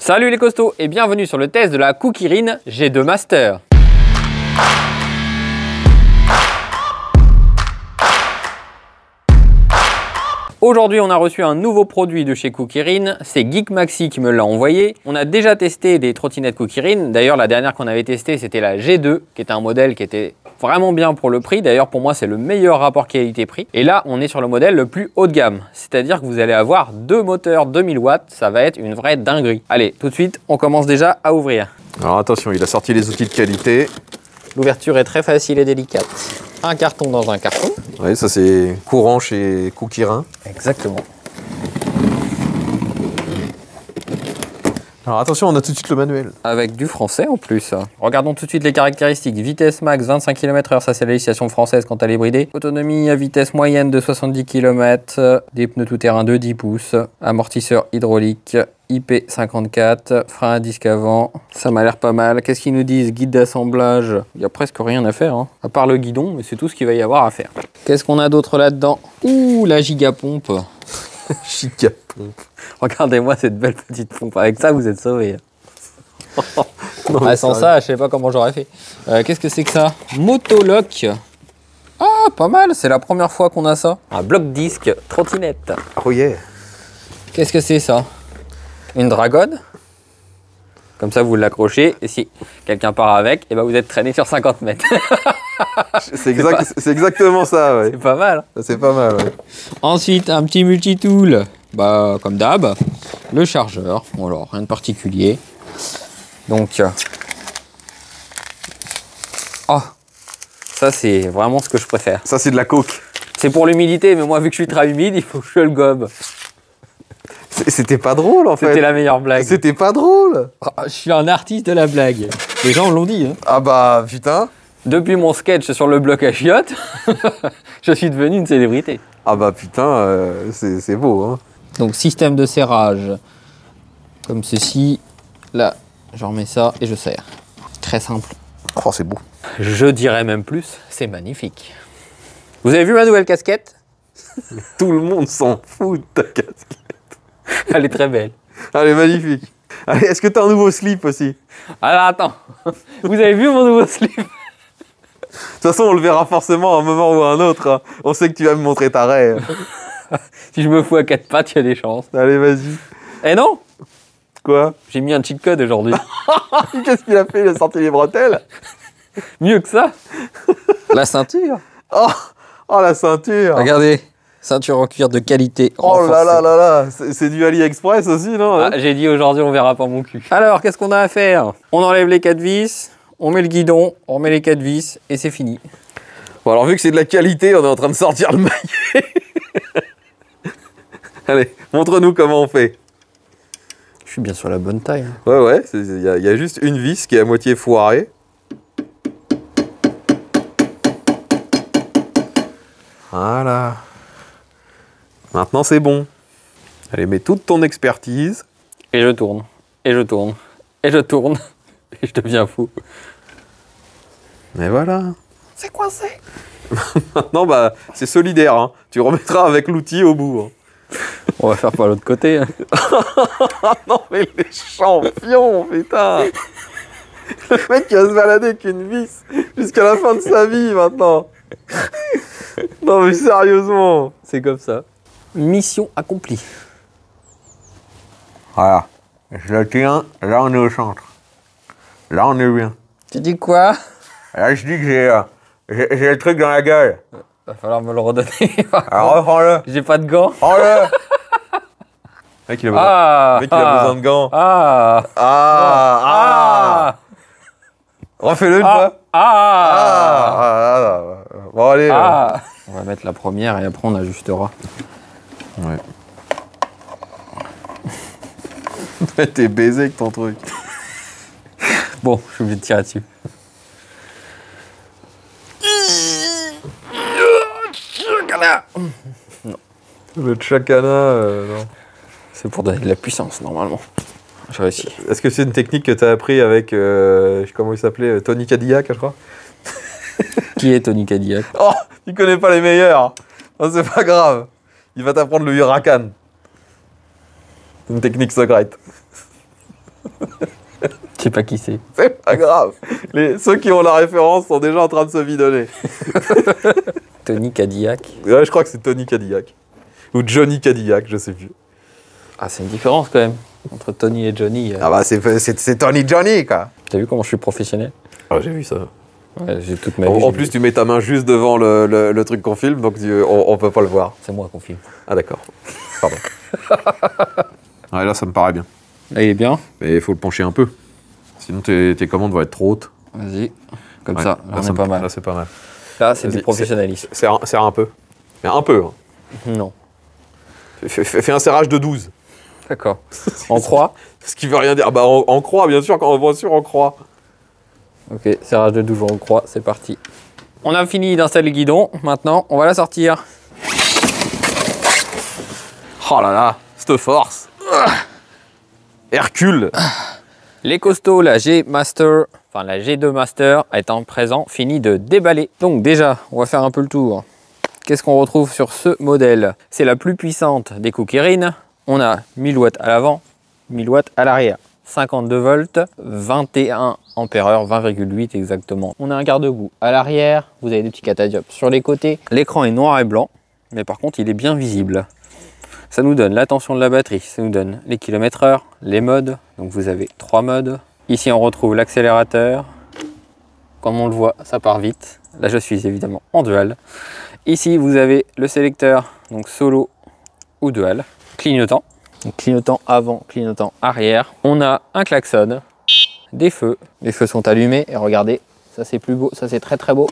Salut les costauds et bienvenue sur le test de la Cookirin G2 Master. Aujourd'hui, on a reçu un nouveau produit de chez Cookirin, c'est Geek Maxi qui me l'a envoyé. On a déjà testé des trottinettes Cookirin. D'ailleurs, la dernière qu'on avait testée, c'était la G2, qui était un modèle qui était vraiment bien pour le prix. D'ailleurs, pour moi, c'est le meilleur rapport qualité-prix. Et là, on est sur le modèle le plus haut de gamme. C'est-à-dire que vous allez avoir deux moteurs 2000 watts. Ça va être une vraie dinguerie. Allez, tout de suite, on commence déjà à ouvrir. Alors attention, il a sorti les outils de qualité. L'ouverture est très facile et délicate. Un carton dans un carton. Oui, ça c'est courant chez Cookirin. Exactement. Alors attention, on a tout de suite le manuel. Avec du français en plus. Regardons tout de suite les caractéristiques. Vitesse max 25 km/h, ça c'est la législation française quand elle est bridée. Autonomie à vitesse moyenne de 70 km. Des pneus tout-terrain de 10 pouces. Amortisseur hydraulique. IP54, frein à disque avant, ça m'a l'air pas mal. Qu'est-ce qu'ils nous disent? Guide d'assemblage, il n'y a presque rien à faire, hein. À part le guidon, mais c'est tout ce qu'il va y avoir à faire. Qu'est-ce qu'on a d'autre là-dedans? Ouh, la gigapompe. Gigapompe. Regardez-moi cette belle petite pompe, avec ça vous êtes sauvés. Non, Ah, sans ça, je sais pas comment j'aurais fait. Qu'est-ce que c'est que ça? Motolock. Ah, pas mal, c'est la première fois qu'on a ça. Un bloc-disque trottinette. Oh yeah. Qu'est-ce que c'est ça? Une dragonne. Comme ça, vous l'accrochez et si quelqu'un part avec, et ben vous êtes traîné sur 50 mètres. C'est exactement ça, ouais. C'est pas mal. C'est pas mal, ouais. Ensuite, un petit multitool. Bah, comme d'hab. Le chargeur. Bon, alors, rien de particulier. Donc, oh, ça, c'est vraiment ce que je préfère. Ça, c'est de la coke. C'est pour l'humidité, mais moi, vu que je suis très humide, il faut que je le gobe. C'était pas drôle, en fait. C'était la meilleure blague. C'était pas drôle. Oh, je suis un artiste de la blague. Les gens l'ont dit. Hein. Ah bah, putain. Depuis mon sketch sur le bloc à chiottes, je suis devenu une célébrité. Ah bah, putain, c'est beau, hein. Donc, système de serrage. Comme ceci. Là, je remets ça et je serre. Très simple. Oh, c'est beau. Je dirais même plus, c'est magnifique. Vous avez vu ma nouvelle casquette? Tout le monde s'en fout de ta casquette. Elle est très belle. Elle est magnifique. Allez, est-ce que t'as un nouveau slip aussi? Alors attends, vous avez vu mon nouveau slip? De toute façon, on le verra forcément à un moment ou à un autre, hein. On sait que tu vas me montrer ta raie. Si je me fous à quatre pattes, il y a des chances. Allez, vas-y. Eh non? Quoi? J'ai mis un cheat code aujourd'hui. Qu'est-ce qu'il a fait? Il a sorti les bretelles? Mieux que ça. La ceinture. Oh, la ceinture. Regardez, ceinture en cuir de qualité. Oh là là là là. C'est du AliExpress aussi, non? Ah, j'ai dit aujourd'hui, on verra pas mon cul. Alors, qu'est-ce qu'on a à faire? On enlève les 4 vis, on met le guidon, on remet les 4 vis et c'est fini. Bon, alors vu que c'est de la qualité, on est en train de sortir le maillet. Allez, montre-nous comment on fait. Je suis bien sur la bonne taille. Ouais, ouais, il y a juste une vis qui est à moitié foirée. Voilà. Maintenant, c'est bon. Allez, mets toute ton expertise. Et je tourne, et je tourne, et je tourne, et je deviens fou. Et voilà. C'est coincé. Maintenant, bah, c'est solidaire, hein. Tu remettras avec l'outil au bout, hein. On va faire par l'autre côté. Hein. Non, mais les champions, putain. Le mec qui va se balader avec une vis jusqu'à la fin de sa vie, maintenant. Non, mais sérieusement. C'est comme ça. Mission accomplie. Voilà. Je le tiens, là, on est au centre. Là, on est bien. Tu dis quoi? Là, je dis que j'ai le truc dans la gueule. Va falloir me le redonner. Alors, reprends-le. J'ai pas de gants. Prends-le. Le mec, il a besoin de gants. Refais-le une fois. Bon, allez. On va mettre la première et après on ajustera. Ouais. T'es baisé avec ton truc. Bon, je suis obligé de tirer dessus. Non. Le chakana, non. C'est pour donner de la puissance normalement. J'ai réussi. Est-ce que c'est une technique que tu as appris avec, comment il s'appelait, Tony Cadillac, je crois? Qui est Tony Cadillac? Oh, tu connais pas les meilleurs. Oh, c'est pas grave. Il va t'apprendre le Huracan. Une technique secrète. Je sais pas qui c'est. C'est pas grave. Ceux qui ont la référence sont déjà en train de se bidonner. Tony Cadillac. Ouais, je crois que c'est Tony Cadillac. Ou Johnny Cadillac, je sais plus. Ah, c'est une différence quand même. Entre Tony et Johnny. Ah bah c'est Tony Johnny, quoi. T'as vu comment je suis professionnel? Ah, j'ai vu ça. Ouais, j'ai toute ma vie. En plus, tu mets ta main juste devant le truc qu'on filme, donc on peut pas le voir. C'est moi qu'on filme. Ah d'accord. Pardon. Ouais, là, ça me paraît bien. Là, il est bien. Mais il faut le pencher un peu. Sinon, tes commandes vont être trop hautes. Vas-y. Comme Ouais, ça, là, c'est pas mal. Là, c'est pas mal. Là, c'est du Vas-y, professionnalisme. Serre un peu. Mais un peu. Hein. Non. Fais un serrage de 12. D'accord. En croix. Ce qui veut rien dire. Bah, en croix, bien sûr, en croix. Ok, serrage de 12 en croix, c'est parti. On a fini d'installer le guidon. Maintenant, on va la sortir. Oh là là, cette force. Hercule. Les costauds, la G Master, enfin la G2 Master étant présent, fini de déballer. Donc déjà, on va faire un peu le tour. Qu'est-ce qu'on retrouve sur ce modèle? C'est la plus puissante des Coukirin. On a 1000 watts à l'avant, 1000 watts à l'arrière. 52 volts, 21 ampères-heure, 20,8 exactement. On a un garde-boue à l'arrière, vous avez des petits catadiopes sur les côtés. L'écran est noir et blanc, mais par contre il est bien visible. Ça nous donne la tension de la batterie, ça nous donne les kilomètres-heure, les modes. Donc vous avez 3 modes. Ici on retrouve l'accélérateur. Comme on le voit, ça part vite. Là je suis évidemment en dual. Ici vous avez le sélecteur, donc solo ou dual. Clignotant. Donc, clignotant avant, clignotant arrière. On a un klaxon, des feux. Les feux sont allumés et regardez, ça c'est plus beau, ça c'est très très beau.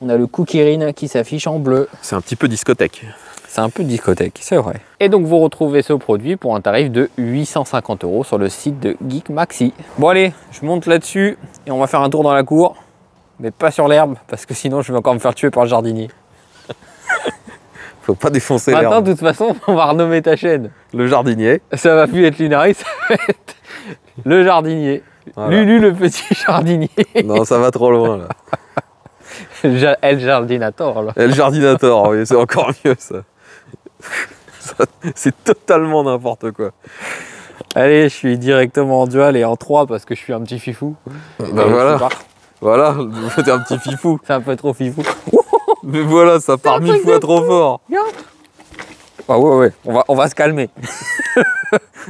On a le Coukirin qui s'affiche en bleu. C'est un petit peu discothèque. C'est un peu discothèque, c'est vrai. Et donc vous retrouvez ce produit pour un tarif de 850 € sur le site de Geek Maxi. Bon allez, je monte là-dessus et on va faire un tour dans la cour. Mais pas sur l'herbe, parce que sinon je vais encore me faire tuer par le jardinier. Faut pas défoncer Maintenant, l'herbe. de toute façon, on va renommer ta chaîne. Le jardinier. Ça va plus être Lunari, ça va être le jardinier. Voilà. Lulu le petit jardinier. Non, ça va trop loin là. El Jardinator, là. Et le jardinator, oui, c'est encore mieux ça. C'est totalement n'importe quoi. Allez, je suis directement en dual et en 3 parce que je suis un petit fifou. Bah voilà. Voilà, t'es un petit fifou. C'est un peu trop fifou. Mais voilà, ça part 1000 fois trop fort. Ah ouais, on va se calmer.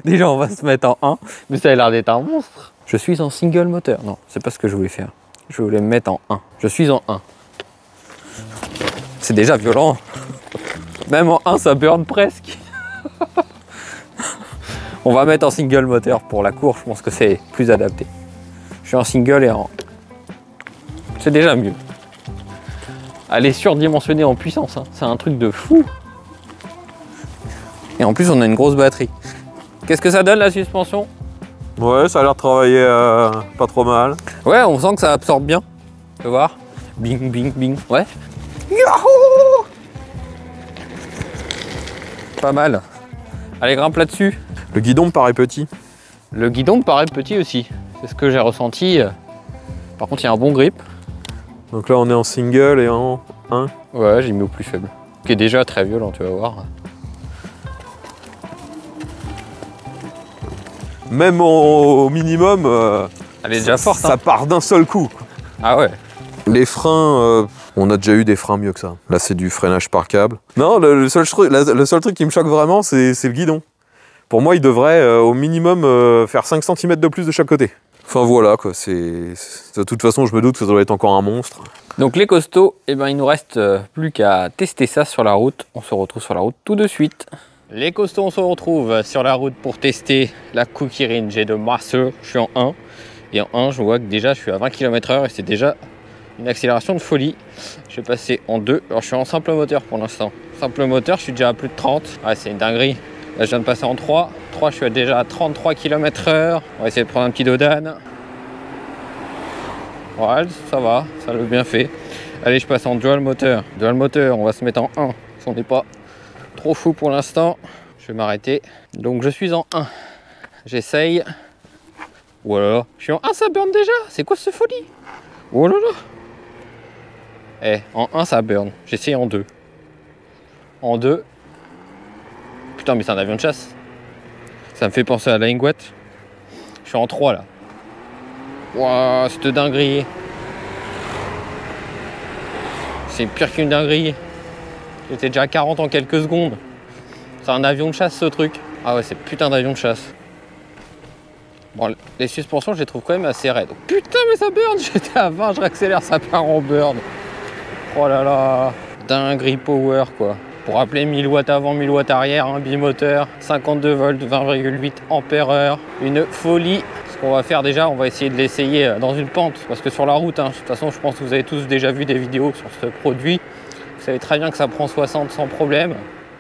Déjà, on va se mettre en 1, mais ça a l'air d'être un monstre. Je suis en single moteur. Non, c'est pas ce que je voulais faire. Je voulais me mettre en 1. Je suis en 1. C'est déjà violent. Même en 1, ça burn presque. On va mettre en single moteur pour la course. Je pense que c'est plus adapté. Je suis en single et en... C'est déjà mieux. Elle est surdimensionnée en puissance, hein. C'est un truc de fou. Et en plus, on a une grosse batterie. Qu'est-ce que ça donne la suspension? Ouais, ça a l'air de travailler pas trop mal. Ouais, on sent que ça absorbe bien. Tu vas voir. Bing, bing, bing. Ouais. Yahoo! Pas mal. Allez, grimpe là-dessus. Le guidon me paraît petit. Le guidon me paraît petit aussi. C'est ce que j'ai ressenti. Par contre, il y a un bon grip. Donc là, on est en single et en 1. Ouais, j'ai mis au plus faible. Qui est déjà très violent, tu vas voir. Même au minimum, Elle est déjà forte. ça Hein. part d'un seul coup. Ah ouais. Les freins, on a déjà eu des freins mieux que ça. Là, c'est du freinage par câble. Non, le seul truc qui me choque vraiment, c'est le guidon. Pour moi, il devrait au minimum faire 5 cm de plus de chaque côté. Enfin voilà, quoi. De toute façon, je me doute que ça doit être encore un monstre. Donc les costauds, eh ben, il nous reste plus qu'à tester ça sur la route. On se retrouve sur la route tout de suite. Les costauds, on se retrouve sur la route pour tester la Coukirin G2 Master. Je suis en 1. Et en 1, je vois que déjà, je suis à 20 km/h et c'est déjà une accélération de folie. Je vais passer en 2. Alors, je suis en simple moteur pour l'instant. Simple moteur, je suis déjà à plus de 30. Ouais, c'est une dinguerie. Là, je viens de passer en 3. 3, je suis déjà à 33 km/h. On va essayer de prendre un petit dodane. Ouais, ça va, ça l'a bien fait. Allez, je passe en dual moteur. Dual moteur, on va se mettre en 1. Si on n'est pas trop fou pour l'instant, je vais m'arrêter. Donc, je suis en 1. J'essaye. Voilà. Je suis en 1, ça burn déjà. C'est quoi ce folie? Oh là là. Eh, en 1, ça burn. J'essaye en 2. En 2. Putain, mais c'est un avion de chasse. Ça me fait penser à la Ingwat. Je suis en 3 là. Wouah, cette dinguerie. C'est pire qu'une dinguerie. J'étais déjà à 40 en quelques secondes. C'est un avion de chasse ce truc. Ah ouais, c'est putain d'avion de chasse. Bon, les suspensions, je les trouve quand même assez raides. Oh, putain, mais ça burn. J'étais à 20, je réaccélère, ça part en burn. Oh là là. Dinguerie power, quoi. Pour rappeler, 1000 watts avant, 1000 watts arrière, un bimoteur, 52 volts, 20,8 ampères-heure. Une folie. Ce qu'on va faire déjà, on va essayer de l'essayer dans une pente. Parce que sur la route, hein, de toute façon, je pense que vous avez tous déjà vu des vidéos sur ce produit. Vous savez très bien que ça prend 60 sans problème.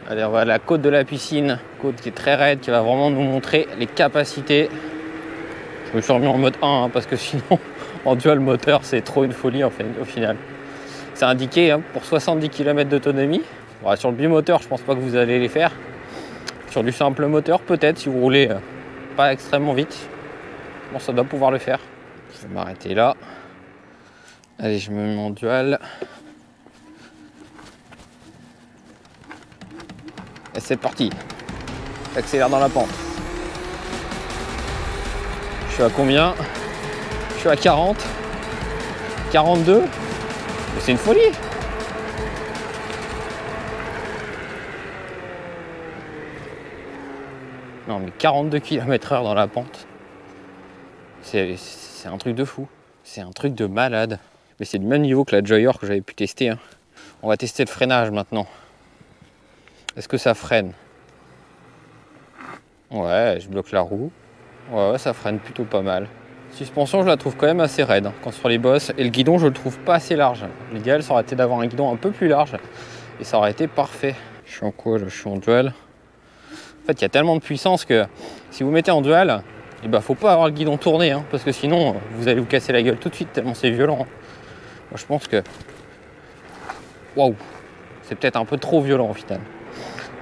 Allez, on va à la côte de la piscine. Côte qui est très raide, qui va vraiment nous montrer les capacités. Je me suis remis en mode 1, hein, parce que sinon, en dual moteur, c'est trop une folie en fait, au final. C'est indiqué hein, pour 70 km d'autonomie. Bon, sur le bimoteur, je pense pas que vous allez les faire. Sur du simple moteur, peut-être, si vous roulez pas extrêmement vite. Bon, ça doit pouvoir le faire. Je vais m'arrêter là. Allez, je me mets en dual. Et c'est parti. J'accélère dans la pente. Je suis à combien? Je suis à 40. 42. C'est une folie. Non mais 42 km/h dans la pente. C'est un truc de fou. C'est un truc de malade. Mais c'est du même niveau que la Joyer que j'avais pu tester. Hein. On va tester le freinage maintenant. Est-ce que ça freine? Ouais, je bloque la roue. Ouais, ça freine plutôt pas mal. Suspension, je la trouve quand même assez raide hein, quand sur les bosses. Et le guidon, je le trouve pas assez large. L'idéal, ça aurait été d'avoir un guidon un peu plus large. Et ça aurait été parfait. Je suis en quoi là? Je suis en dual. En fait, il y a tellement de puissance que si vous mettez en dual, eh ben, faut pas avoir le guidon tourné. Hein, parce que sinon, vous allez vous casser la gueule tout de suite, tellement c'est violent. Hein. Moi, je pense que... Waouh! C'est peut-être un peu trop violent au final.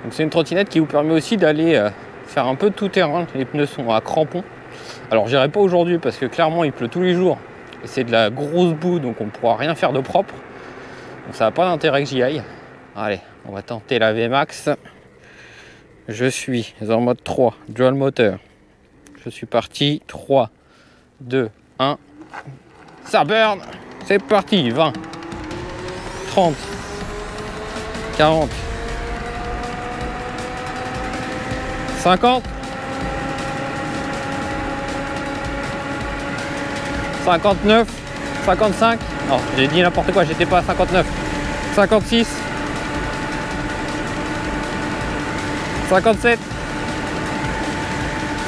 Donc c'est une trottinette qui vous permet aussi d'aller faire un peu de tout terrain. Les pneus sont à crampons. Alors j'irai pas aujourd'hui parce que clairement il pleut tous les jours. Et c'est de la grosse boue donc on ne pourra rien faire de propre. Donc ça n'a pas d'intérêt que j'y aille. Allez, on va tenter la VMAX. Je suis en mode 3, dual moteur. Je suis parti. 3, 2, 1. Ça burn. C'est parti. 20, 30, 40. 50, 59, 55, non j'ai dit n'importe quoi, j'étais pas à 59, 56, 57,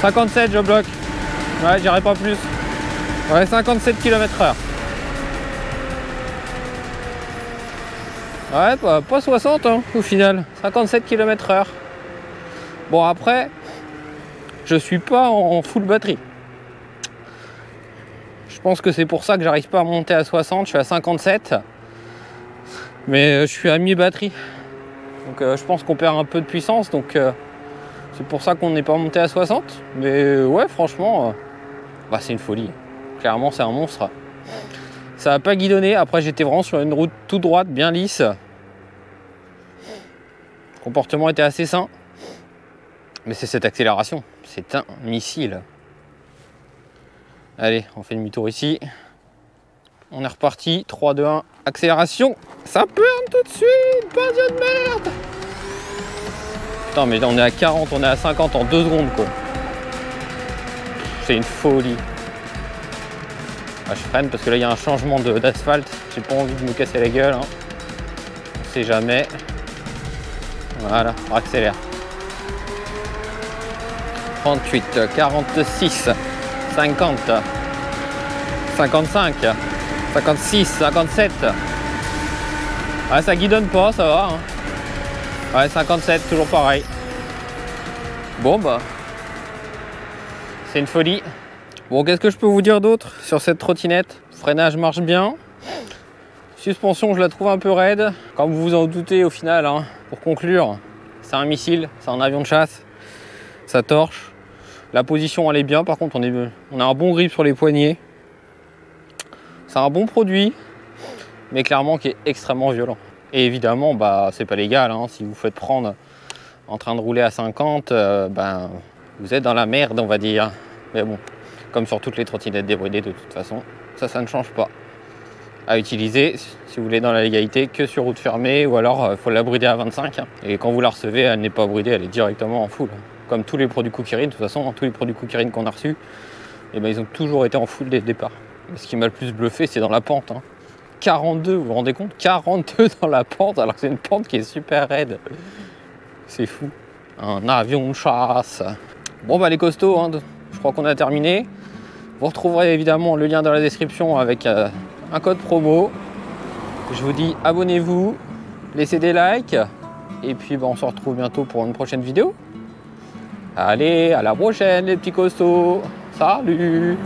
57 je bloque, ouais j'irai pas plus, ouais 57 km/h, ouais pas 60 hein, au final, 57 km/h. Bon après, je suis pas en full batterie. Je pense que c'est pour ça que j'arrive pas à monter à 60, je suis à 57. Mais je suis à mi-batterie. Donc je pense qu'on perd un peu de puissance, donc c'est pour ça qu'on n'est pas monté à 60. Mais ouais franchement, bah, c'est une folie. Clairement c'est un monstre. Ça n'a pas guidonné, après j'étais vraiment sur une route toute droite, bien lisse. Le comportement était assez sain. Mais c'est cette accélération, c'est un missile. Allez, on fait demi-tour ici. On est reparti, 3, 2, 1, accélération. Ça burn tout de suite, pas de merde. Putain, mais là on est à 40, on est à 50 en 2 secondes quoi. C'est une folie. Ah, je freine parce que là il y a un changement d'asphalte. J'ai pas envie de me casser la gueule. Hein. On sait jamais. Voilà, on accélère. 38, 46, 50, 55, 56, 57. Ouais, ça guidonne pas, ça va. Hein. Ouais, 57, toujours pareil. Bon, bah, c'est une folie. Bon, qu'est-ce que je peux vous dire d'autre sur cette trottinette? Freinage marche bien. Suspension, je la trouve un peu raide. Comme vous vous en doutez, au final, hein, pour conclure, c'est un missile, c'est un avion de chasse. Ça torche. La position elle est bien, par contre on a un bon grip sur les poignets. C'est un bon produit, mais clairement qui est extrêmement violent. Et évidemment, bah, c'est pas légal, hein. Si vous faites prendre en train de rouler à 50, ben, vous êtes dans la merde on va dire. Mais bon, comme sur toutes les trottinettes débridées de toute façon. Ça ne change pas. À utiliser, si vous voulez, dans la légalité, que sur route fermée, ou alors il faut la brider à 25. Hein. Et quand vous la recevez, elle n'est pas bridée, elle est directement en full. Comme tous les produits Kukirin, de toute façon, tous les produits Kukirin qu'on a reçus, eh ben, ils ont toujours été en full dès le départ. Et ce qui m'a le plus bluffé, c'est dans la pente. Hein. 42, vous vous rendez compte? 42 dans la pente, alors que c'est une pente qui est super raide. C'est fou. Un avion de chasse. Bon bah les costauds, hein, je crois qu'on a terminé. Vous retrouverez évidemment le lien dans la description avec un code promo. Je vous dis abonnez-vous, laissez des likes. Et puis bah, on se retrouve bientôt pour une prochaine vidéo. Allez, à la prochaine les petits costauds. Salut!